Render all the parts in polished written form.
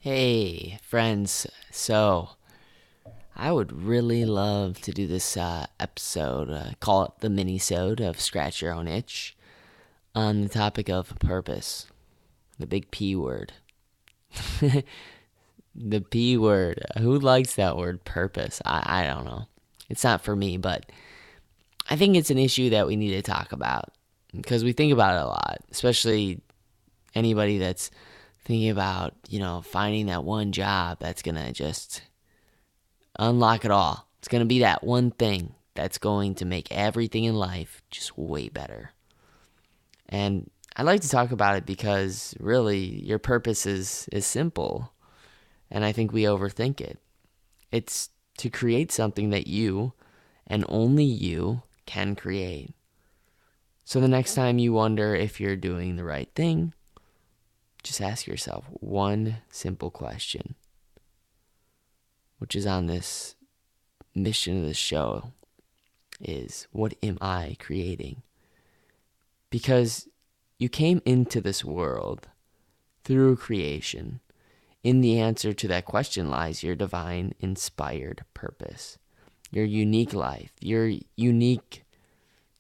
Hey, friends. So, I would really love to do this episode, call it the mini-sode of Scratch Your Own Itch, on the topic of purpose. The big P word. The P word. Who likes that word, purpose? I don't know. It's not for me, but I think it's an issue that we need to talk about because we think about it a lot, especially anybody that's thinking about, finding that one job that's going to just unlock it all. It's going to be that one thing that's going to make everything in life just way better. And I like to talk about it because really your purpose is simple. And I think we overthink it. It's to create something that you and only you can create. So the next time you wonder if you're doing the right thing, just ask yourself one simple question, which is on this mission of the show, is what am I creating? Because you came into this world through creation. In the answer to that question lies your divine inspired purpose, your unique life, your unique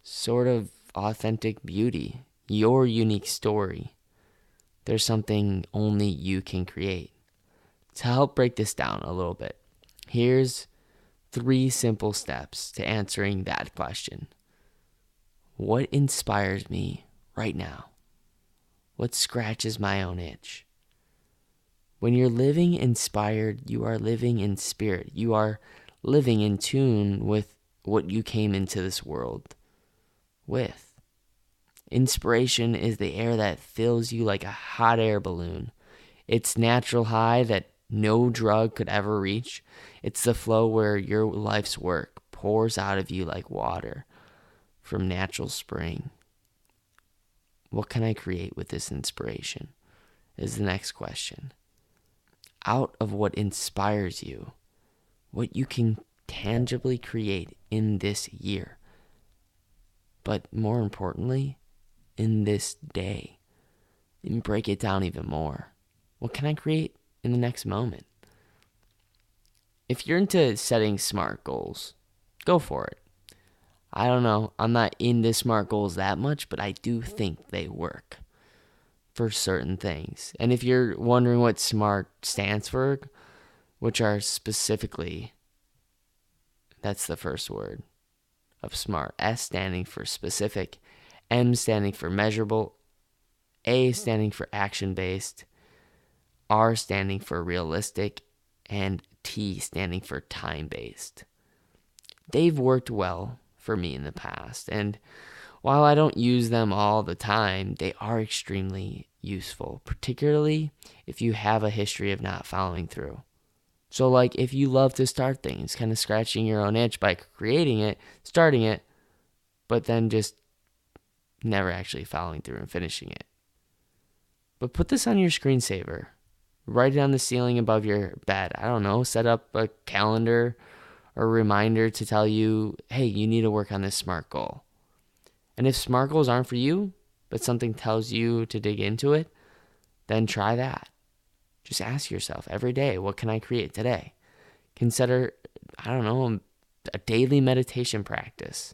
sort of authentic beauty, your unique story. There's something only you can create. To help break this down a little bit, here's 3 simple steps to answering that question. What inspires me right now? What scratches my own itch? When you're living inspired, you are living in spirit. You are living in tune with what you came into this world with. Inspiration is the air that fills you like a hot air balloon. It's natural high that no drug could ever reach. It's the flow where your life's work pours out of you like water from natural spring. What can I create with this inspiration? Is the next question. Out of what inspires you, what you can tangibly create in this year. But more importantly, in this day. And break it down even more. What can I create in the next moment? If you're into setting SMART goals, go for it. I don't know. I'm not into SMART goals that much, but I do think they work for certain things. And if you're wondering what SMART stands for, which are specifically, that's the first word of SMART. S standing for specific, M standing for measurable, A standing for action-based, R standing for realistic, and T standing for time-based. They've worked well for me in the past, and while I don't use them all the time, they are extremely useful, particularly if you have a history of not following through. So like if you love to start things, kind of scratching your own itch by creating it, starting it, but then just never actually following through and finishing it. But put this on your screensaver. Write it on the ceiling above your bed. I don't know, set up a calendar or reminder to tell you, hey, you need to work on this SMART goal. And if SMART goals aren't for you, but something tells you to dig into it, then try that. Just ask yourself every day, what can I create today? Consider, a daily meditation practice.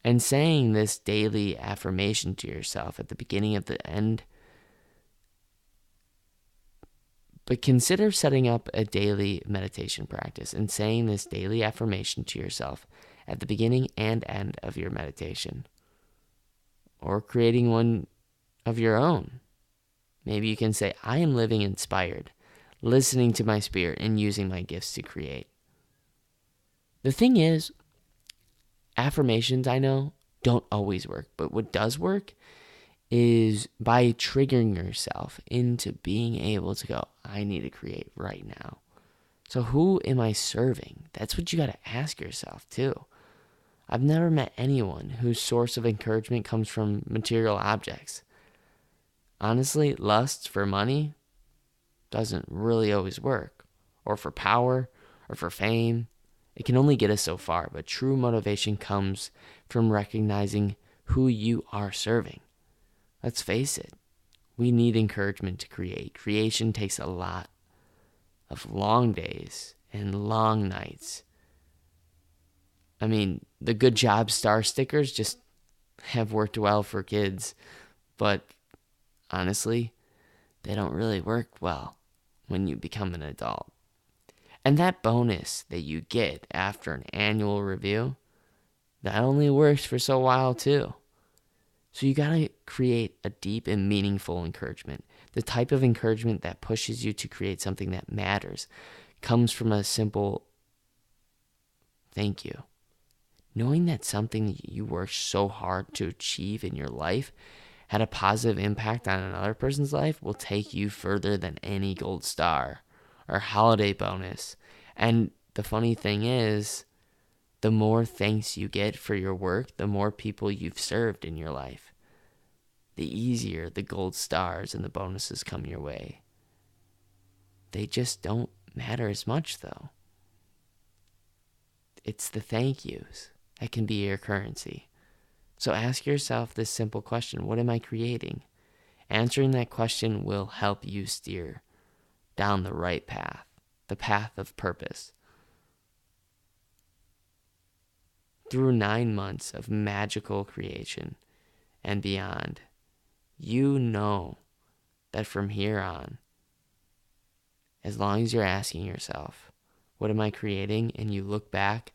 And saying this daily affirmation to yourself at the beginning of the end. But consider setting up a daily meditation practice and saying this daily affirmation to yourself at the beginning and end of your meditation. Or creating one of your own. Maybe you can say, I am living inspired, listening to my spirit and using my gifts to create. The thing is, affirmations, I know, don't always work, but what does work is by triggering yourself into being able to go, I need to create right now. So who am I serving? That's what you got to ask yourself too. I've never met anyone whose source of encouragement comes from material objects. Honestly, lust for money doesn't really always work, or for power, or for fame. It can only get us so far, but true motivation comes from recognizing who you are serving. Let's face it, We need encouragement to create. Creation takes a lot of long days and long nights. I mean, the good job star stickers just have worked well for kids, but honestly, they don't really work well when you become an adult. And that bonus that you get after an annual review, that only works for so while too. So you gotta create a deep and meaningful encouragement. The type of encouragement that pushes you to create something that matters comes from a simple thank you. Knowing that something you worked so hard to achieve in your life had a positive impact on another person's life will take you further than any gold star or holiday bonus. And the funny thing is, the more thanks you get for your work, the more people you've served in your life. The easier the gold stars and the bonuses come your way. They just don't matter as much, though. It's the thank yous that can be your currency. So ask yourself this simple question: what am I creating? Answering that question will help you steer down the right path, the path of purpose. Through 9 months of magical creation and beyond, you know that from here on, as long as you're asking yourself, what am I creating? And you look back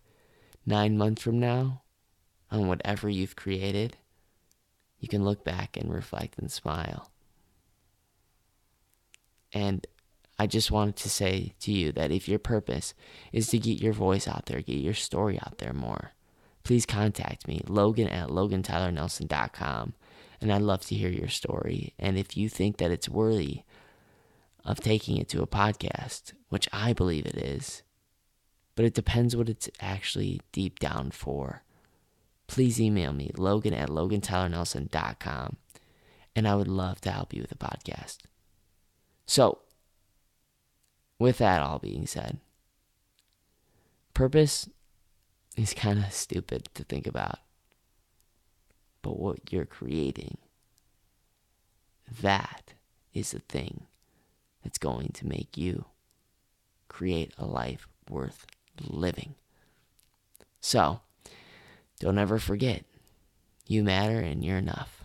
9 months from now on whatever you've created, you can look back and reflect and smile. And I just wanted to say to you that if your purpose is to get your voice out there, get your story out there more, please contact me, Logan at LoganTylerNelson.com. And I'd love to hear your story. And if you think that it's worthy of taking it to a podcast, which I believe it is, but it depends what it's actually deep down for, please email me, Logan at LoganTylerNelson.com. And I would love to help you with a podcast. So, with that all being said, purpose is kind of stupid to think about. But what you're creating, that is the thing that's going to make you create a life worth living. So, don't ever forget, you matter and you're enough.